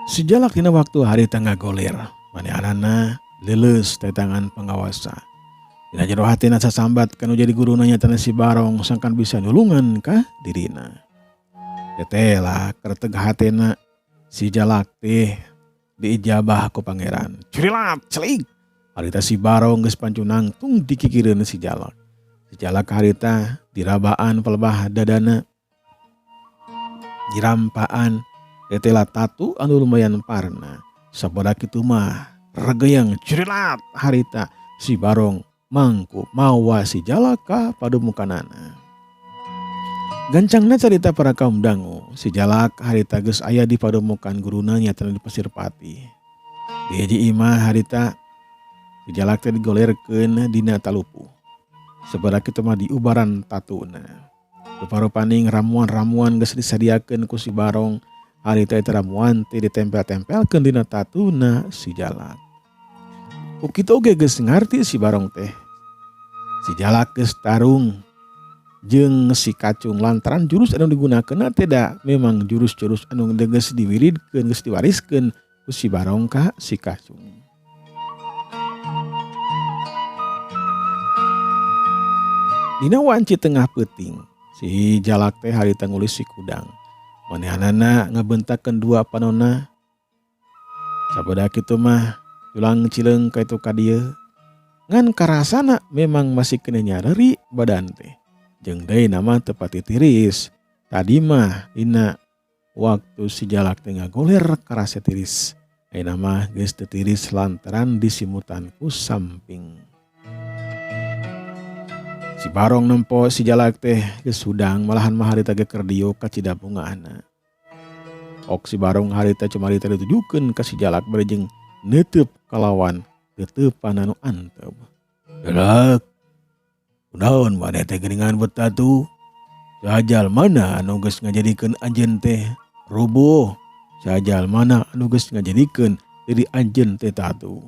Sejalak dina waktu hari tengah goler, manehanana leuleus teh tangan pengawasa. Dina jero hatina sasambat kanu jadi guruna nyatana si Barong sangkan bisa nulungan ka dirina. Tetela keur teu hatina si Jalak teh diijabah ku pangeran. Curilat celik. Harita si Barong geus pancu nangtung dikikireun si Jalak. Si Jalak harita dirabaan pelebah dadana, dirampaan tetela tatu anu lumayan parna. Sabada kitu mah regeyang curilat harita si Barong mangku mawa si Jalak ka padumukanana. Gancangna carita para kaum dangu, si Jalak harita geus aya di padumukan guruna nyatana di Pasir Pati. Di hiji imah harita si Jalak teh digolerkeun dina talupu. Sabada kitu mah di ubaran tatuna. Rupa-rupaning ramuan-ramuan geus disadiakeun ku si Barong. Harita eta ramuan teh ditempel-tempelkeun dina tatuna si Jalak. Ku kitu oge geus ngarti si Barong teh. Si Jalak geus tarung jeung si Kacung lantaran jurus anu digunakeun teh da memang jurus-jurus anu geus diwiridkeun geus diwariskeun ku si Barong ka si Kacung. Dina wanci tengah peuting, si Jalak teh harita ngulis si Kudang. Manehanana ngabeuntakeun dua panonna. Sabada kitu mah ulang cileung ka itu ka dieu. Ngan karasana memang masih kena nyareri badan teh. Jeung deui nama teu pati tiris. Tadi mah dina waktu si Jalak teh ngagoler karasa tiris. Ayeuna mah geus teu tiris lantaran disimutan ku samping. Si Barong nempo si Jalak teh geus hudang malahan mah harita ge keur dieu ka cidabungaanna. Ok si Barong harita cuma harita ditujukeun ka si Jalak bari jeung neuteub kalawan teutepan anu antep. Jalak, kunaon maneh teh geuningan betatu? Sajal mana anu geus ngajadikeun anjeun teh rubuh? Sajal mana anu geus ngajadikeun diri anjeun teh tatu?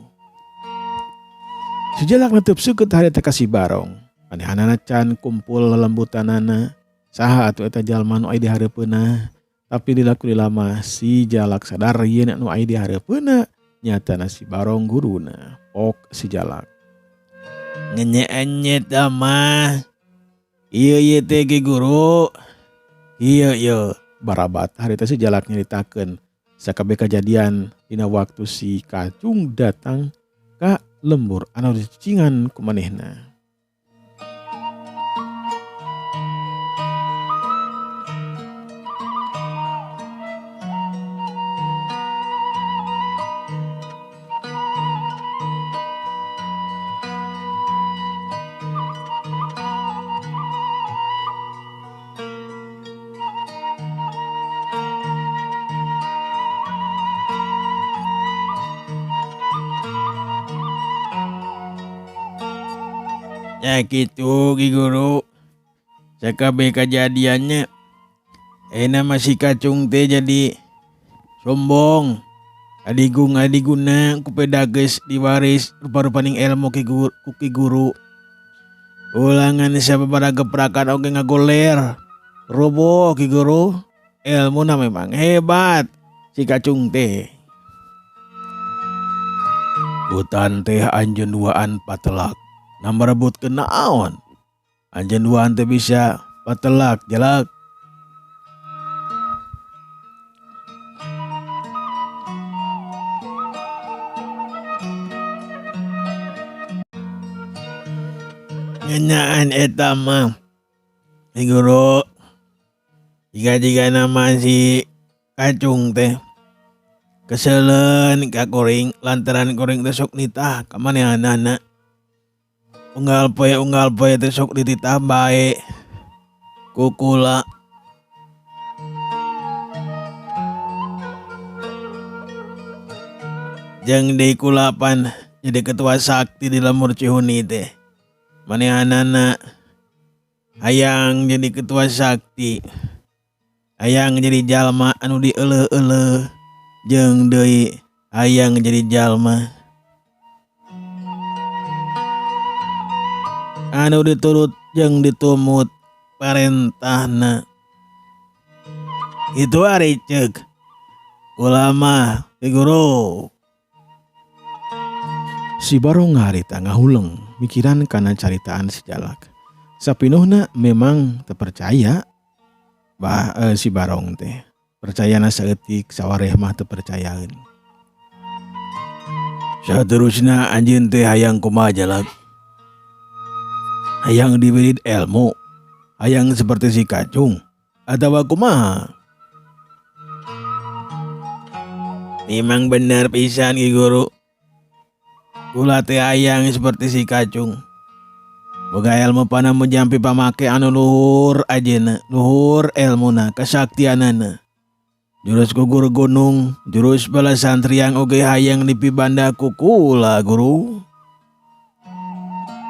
Si Jalak neuteub seukeut harita ka si Barong. Manehanana can kumpul lelembutanana, saha atuh eta jalma nu aya di hareupeunna. Tapi dilaku lama si Jalak sadar yen anu aya di hareupeunna nyatana si Barong guruna. Ok si Jalak. Ngenye-enye da mah. Ieu teh ge guru. Ieu barabat harita si Jalak nyaritakeun sakabeh kajadian dina waktu si Kacung datang ka lembur anu dicingan ku manehna. Ya gitu Ki Guru. Sakabeh kajadiannya enak masih Kacung teh jadi sombong. Adiguna ku pedages diwaris rupa-rupaning ilmu ku Ki Guru. Ulangan sababaraha geprakan oge ngagoler. Roboh Ki Guru. Ilmuna memang hebat si Kacung teh. Hutan teh anjeun duaan patelak. Nama rebutkeun naon? Anjeun duaan teh bisa patelak Jalak. Ngeunaan eta mah Ki Guru. Jika nama si Kacung teh keseleun ka kuring lantaran kuring teh sok nitah ka manehanana. Unggal poe teh sok dititah bae ku kula. Jeung deui kulapan jadi ketua sakti di lemur Cihuni teh. Manehanana hayang jadi ketua sakti. Hayang jadi jalma anu dieuleuh-euleuh jeung deui hayang jadi jalma anu diturut jeung ditumut parentahna. Itu hari ceuk ulama Ki Guru. Si Barong harita ngahuleng mikiran kana caritaan si Jalak. Sapinuhna memang terpercaya si Barong teh. Percayana saeutik sawareh mah teu percayaan. Saterusna anjeun teh hayang kumaha Jalak? Hayang diberi ilmu, hayang seperti si Kacung, atawa kumaha? Memang benar pisan Ki Guru. Kula teh hayang seperti si Kacung. Boga ilmu pana menjampi pamake anu luhur ajeuna, luhur ilmuna, kasaktianana. Jurus gugur gunung, jurus balas santriang oge hayang dipibanda ku kula Guru.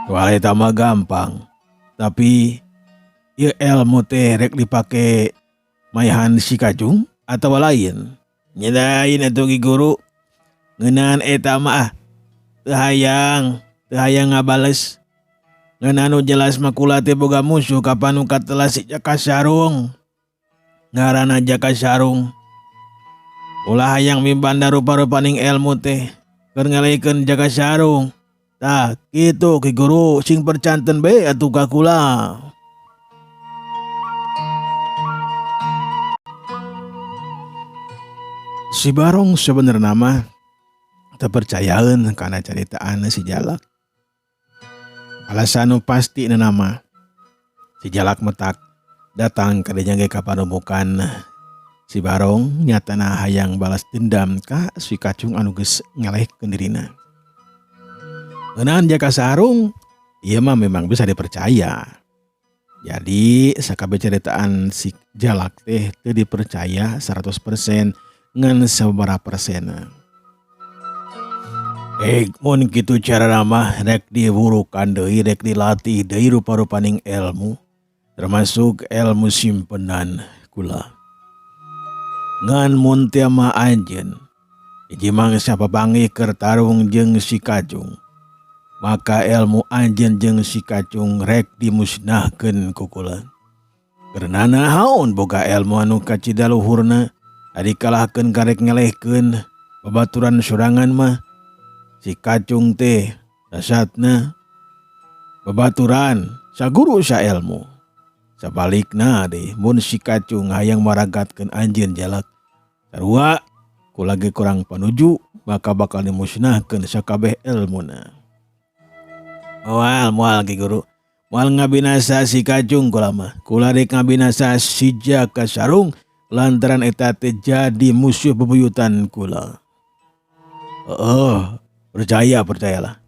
Soal eta mah gampang. Tapi ieu ilmu teh rek dipake maehan si Kacung atawa lain? Nyedain atuh Ki Guru. Ngeunaan eta mah teu hayang ngabales. Ngan anu jelas mah kula teh boga musuh kapan nu katelah si Jaka Sarung. Ngaranna Jaka Sarung. Ulah hayang mibanda rupa-rupaning ilmu teh keur ngaleikeun Jaka Sarung. Tah kitu Ki Guru sing percanten bae atuh ka kula. Si Barong sebenarnya mah terpercayaan karena caritaan si Jalak. Alasan pasti nama si Jalak metak datang ke dinya ge ka panemukan si Barong nyatana hayang balas dendam ka si Kacung anu geus ngalehkeun dirina. Ngeunaan Jaka Sarung ieu mah memang bisa dipercaya. Jadi sakabeh caritaan si Jalak teh teu dipercaya 100% ngan sabaraha persena. Mun kitu cara mah rek diwurukan deui, rek dilatih deui rupa-rupaning ilmu, termasuk ilmu simpenan kula. Ngan mun teu mah anjeun hiji mangsa papanggih keur tarung jeung si Kacung, maka ilmu anjeun jeung si Kacung rek dimusnahkeun ku kula. Karena naon boga ilmu anu kacida luhurna adi kalahkeun karek ngelehkeun babaturan sorangan mah. Si Kacung teh dasatna babaturan saguru sa ilmu. Sabalikna deh mun si Kacung hayang maragatkeun anjeun Jalak sarua kula ge kurang panuju maka bakal dimusnahkeun sakabeh ilmuna. Moal Ki Guru. Moal ngabinasa si Kacung kula mah. Kula rek ngabinasa si Jaka Sarung lantaran eta teh jadi musuh bebuyutan kula. Percayalah.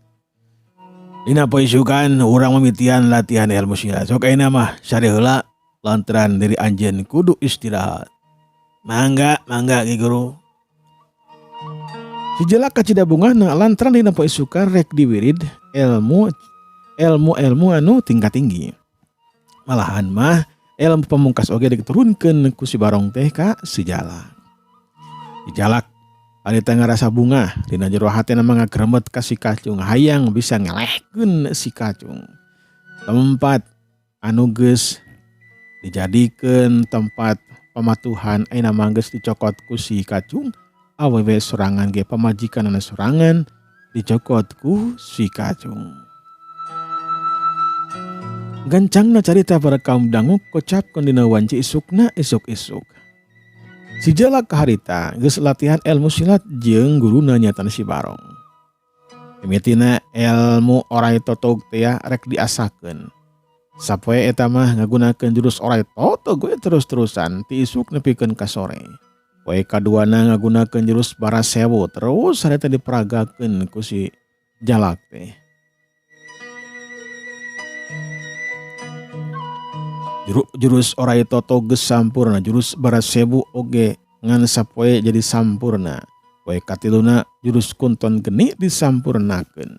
Dina poisukan urang mamitian latihan ilmu silat. Sok ayeuna mah sare heula lantaran diri anjeun kudu istirahat. Mangga Ki Guru. Si Jalak kacida bungahna lantaran dina poisukan rek diwirid ilmu anu tingkat tinggi. Malahan mah ilmu pamungkas oge diturunkeun ku si Barong teh ka si Jalak. Si Jalak Alita ngarasa bunga dina jero hatena mangagremet ka si Kacung hayang bisa ngelehkeun si Kacung. Tempat anu geus dijadikeun tempat pamatuhan ayeuna mah geus dicokot ku si Kacung, awewe sorangan ge pamajikanana sorangan dicokot ku si Kacung. Gancangna carita para kaum dangu kocapkeun dina wanci isukna isuk-isuk. Si Jalak harita geus latihan ilmu silat jeung guruna nyatana si Barong. Mimitina ilmu orai totog teh rek diasakeun. Sapoe eta mah ngagunakeun jurus orai totog we terus-terusan ti isuk nepikeun ka sore. Poe kaduana ngagunakeun jurus barasewu terus harita diperagakeun ku si Jalak teh. Jurus orai toto geus sampurna, jurus barasewu oge ngan sapoe jadi sampurna. Poe katiluna jurus kunton geni disampurnakeun.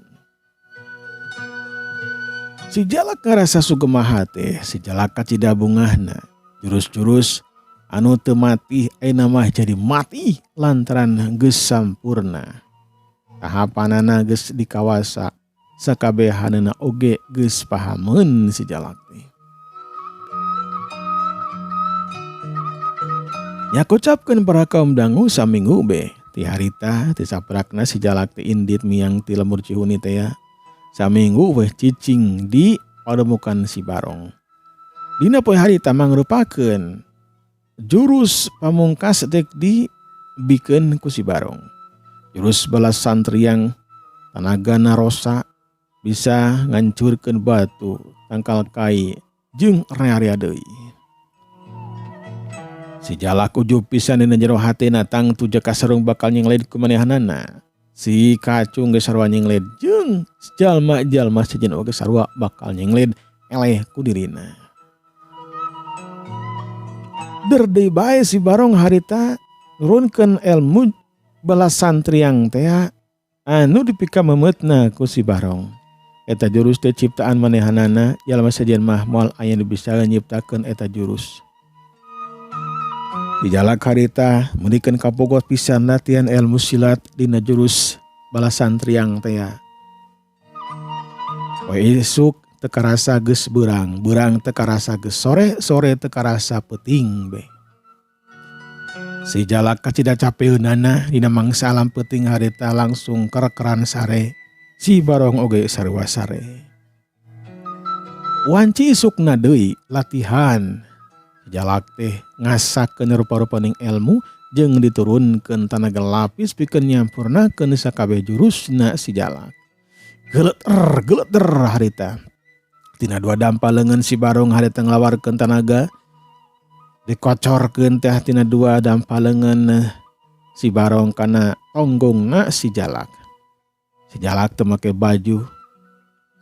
Si Jalak ngarasa sugemaha teh, si Jalak kacida bungahna. Jurus-jurus anu teu mati ayeuna mah jadi mati lantaran geus sampurna. Tahapanana geus dikawasa, sakabehanana oge geus pahameun si Jalak teh. nya kocapkeun para kaum dangu saminggu be ti harita ti saprakna si jalak ti indit miang ti lemur Cihuni teh ya. Saminggu weh cicing di pademukan si Barong. Dina poe harita mangrupakeun jurus pamungkas dek dibikeun ku si Barong. Jurus balas santriang tanaga narosa bisa ngancurkeun batu tangkal kai jeung rea-rea deui. Si jalak ujub pisan dina jero hatina tangtu jaka sareng bakal nyengled ku manehanana. Si kacung ge sarua nyengled jeung jalma-jalma sejen oge sarua bakal nyengled eleh ku dirina. Derdei bae si Barong harita nurunkeun ilmu balas santriang teh anu dipika memetna ku si Barong. Eta jurus teh ciptaan manehanana jalma sejen mah moal aya nu bisa nyiptakeun eta jurus. Di jalak harita meunikeun kabogot pisan latihan ilmu silat dina jurus balas santriang teh. Poe isuk teu karasa geus beurang, beurang teu karasa geus sore, sore teu karasa peuting be. Si jalak kacida capeunana dina mangsa alam peuting harita langsung kerekeran sare. Si Barong oge sarua sare. Wanci isukna deui latihan. Jalak teh ngasakeun rupa-rupaning ilmu jeung diturunkeun tanaga lapis pikeun nyampurnakeun sakabeh jurusna si jalak. Geleter harita. Tina dua dampaleungeun si Barong harita nglawarkeun tanaga. Dikocorkeun teh tina dua dampaleungeun si Barong kana tonggongna si jalak. Si jalak teu make baju.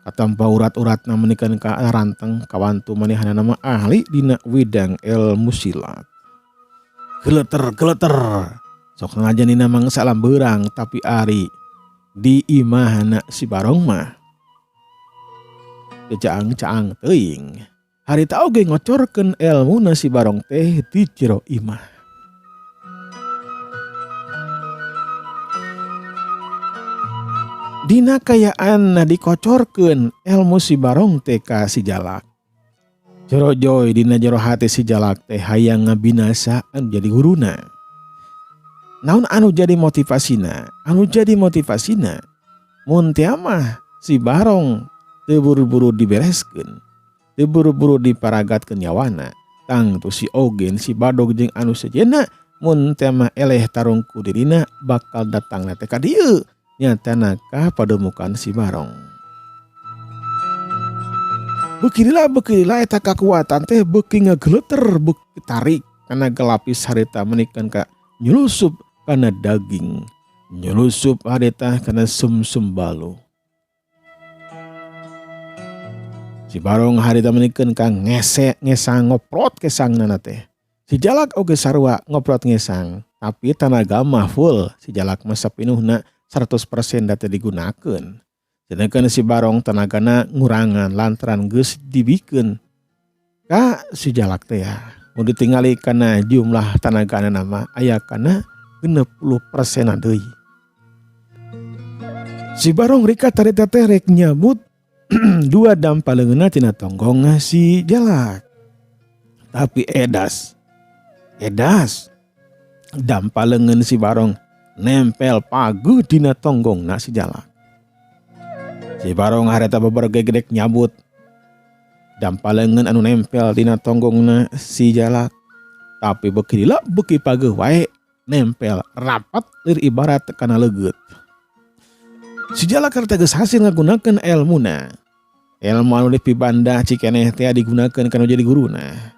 Katampa urat-uratna menikeun ka ranteng kawantu manehanana mah ahli dina widang ilmu silat. Geleter. Sok ngajanina mangsa alam beurang tapi ari di imahna si Barong mah caang-caang teuing. Harita oge ngocorkeun ilmuna si Barong teh di jero imah. Dina kayaan dikocorkeun ilmu si Barong teh ka si jalak. Jero joy dina jero hati si jalak teh hayang ngabinasa anu jadi guruna. Naon anu jadi motivasina? Anu jadi motivasina mun teh mah si Barong teu buru-buru dibereskeun, teu buru-buru diparagatkeun nyawana. Tangtu si Ogen, si Badog jeung anu sejenna mun teh mah eleh tarung ku dirina bakal datangna teh ka dieu. Nyatana ka pademukan si Barong. Beukililah eta kakuatan teh beuki ngageleter beuki tarik kana gelapis harita menikeun ka nyulusup kana daging, nyulusup harita kana sumsum balu. Si Barong harita menikeun ka ngesang ngoprot kesangnana teh. Si jalak oge sarua ngoprot ngesang, tapi tanaga mah full. Si jalak mah sapinuhna 100% data digunakan. Sedangkan si Barong tenagana ngurangan lantaran geus dibikeun ka si jalak teh ya. Mun ditingali kana jumlah tanagana nama aya kana 60% deui. Si Barong rika tarita teh rek nyabut dua dampaleungeunna tina tonggong si jalak. Tapi edas. Dampaleungeun si Barong nempel pagu dina tonggongna si jalak. Si Barong harita beberge gedek nyabut dampaleungeun anu nempel dina tonggongna si jalak. Tapi beuki paguh wae nempel rapat lir ibarat kana leugeut. Si jalak harita geus hasil ngagunakeun elmuna. Ilmu anu dipibanda cikeneh teh digunakeun kana jadi guruna.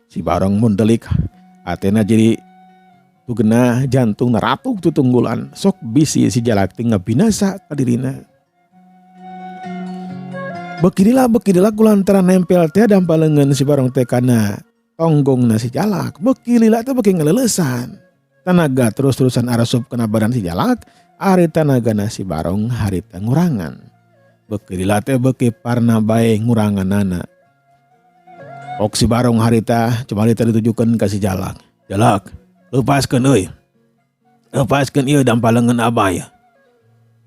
Si Barong mun delik atena jadi tugena jantung naratuk tutunggulan sok bisi si jalak teh ngabinasa ka dirina. Beukililah kulantaran nempel teh dampaleungeun si Barong teh kana tonggongna si jalak. Beukililah teh beuki ngaleulesan. Tanaga terus-terusan arasup kana badan si jalak, ari tanagana si Barong harita ngurangan. Beukililah teh beuki parna bae nguranganana. Ok si Barong harita cuma ditujukeun ka si jalak. Jalak, lepaskeun euy. Lepaskeun ieu dampaleungeun abah ya.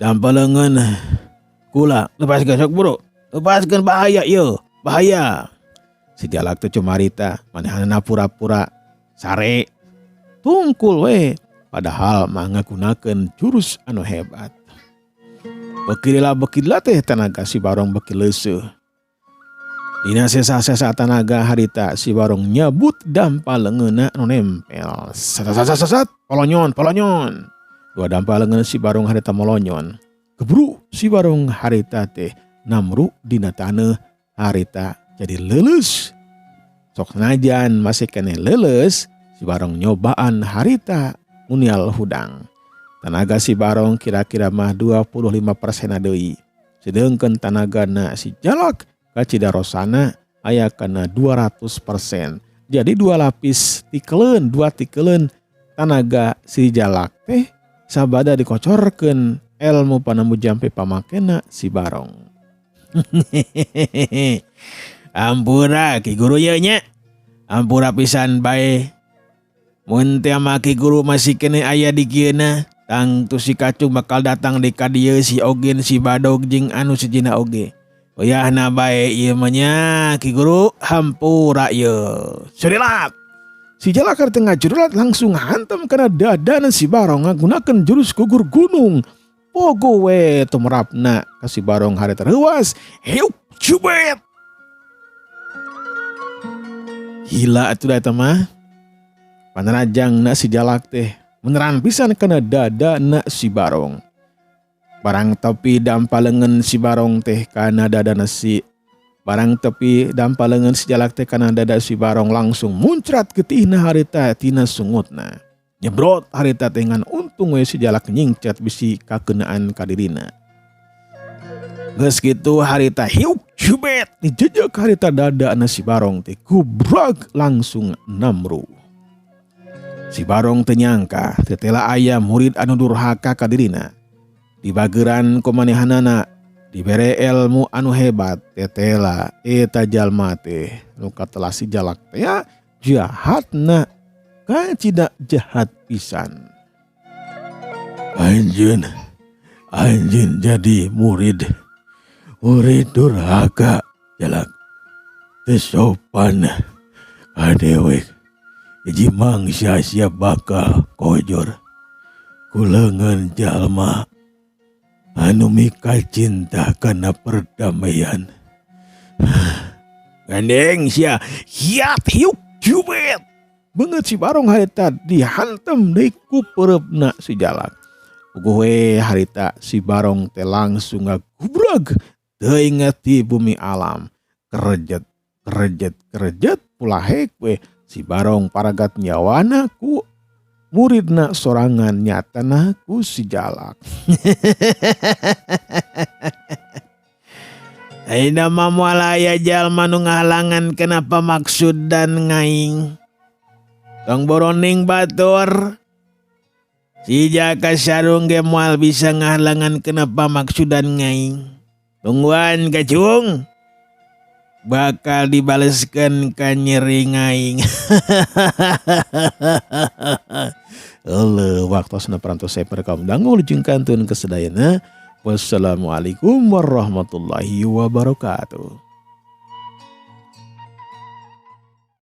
Dampaleungeun kula, lepaskeun sok buru. Lepaskeun bahaya ieu, bahaya. Si jalak teh cumarita, manehanana pura-pura sare. tungkul we. Padahal mah ngagunakeun jurus anu hebat. Bekila teh tanaga si Barong beki leuseuh. Dina sesa-sesa tanaga harita si Barong nyebut dampaleungeunna anu nempel. Sat polonyon. Dua dampaleungeun si Barong harita molonyon. Keburu si Barong harita teh namru dina taneuh harita jadi leuleus. Sok najan masih kene leuleus, si Barong nyobaan harita munial hudang. Tanaga si Barong kira-kira mah 25% deui. Sedengkeun tanagana si Jalak kacidarosana aya kana 200%. Jadi 2 lapis tikeleun, 2 tikeleun tanaga si Jalak teh sabada dikocorkeun ilmu panamu jampe pamakena si Barong. Ampura Ki Guru ye nya. Ampura pisan bae. Mun teh mah Ki Guru masih kene aya di kieuna, tangtu si Kacung bakal datang di ka dieu si Ogen si Badog jeung anu sejina oge. Oyahna bae ieu mah nya Ki Guru hampura ieu. Surilat. Si Jalak tengah jurulat langsung hantam kana dadana si Barong ngagunakeun jurus gugur gunung. Pogo we tumrapna ka si Barong harita reuas. Hiup cubet. Gila atuh eta mah. Panarajangna si Jalak teh meneran pisan kana dadana si Barong. Barang tepi dampaleungeun si Barong teh kana dadana si Barang tepi dampaleungeun si Jalak teh kana dada si Barong langsung muncrat getihna harita tina sungutna. Nyebrot harita teh ngan untung we si Jalak nyingcat bisi kakeunaan ka dirina. Geus kitu harita hiuk cubet dijejek harita dadana si Barong teh kubrag langsung namru. Si Barong teu nyangka tetela aya murid anu durhaka ka dirina. Di bageuran kumanehanana dibere ilmu anu hebat tetela eta jalma teh nu katelah si Jalak teh ya jahatna kacida jahat pisan. Anjeun jadi murid durhaka Jalak teu sopan kadewek hiji mangsa siap bakal kojor kuleungeun jalma anu mika cinta kana perdamaian. Gandeng sia hiat hiuk cubet. Beungeut si Barong harita dihantem deui ku pereupna si Jalak. Puguh we harita si Barong teh langsung ngagubrag teuing ti bumi alam. Kerejet pulahek we si Barong paragat nyawana ku muridna sorangan nyatana ku si Jalak. Aina mamualaya jalma nu ngahalangan kenapa maksud dan ngaing. Tong boroning batur. Si Jaka Sarung ge moal bisa ngahalangan kenapa maksud dan ngaing. Tungguan Kacung. Bakal dibaleskeun ka nyeri ngaing. Allah waktosna parantos saya perkaum dangu lujeng kantun kesedayana. Wassalamualaikum warahmatullahi wabarakatuh.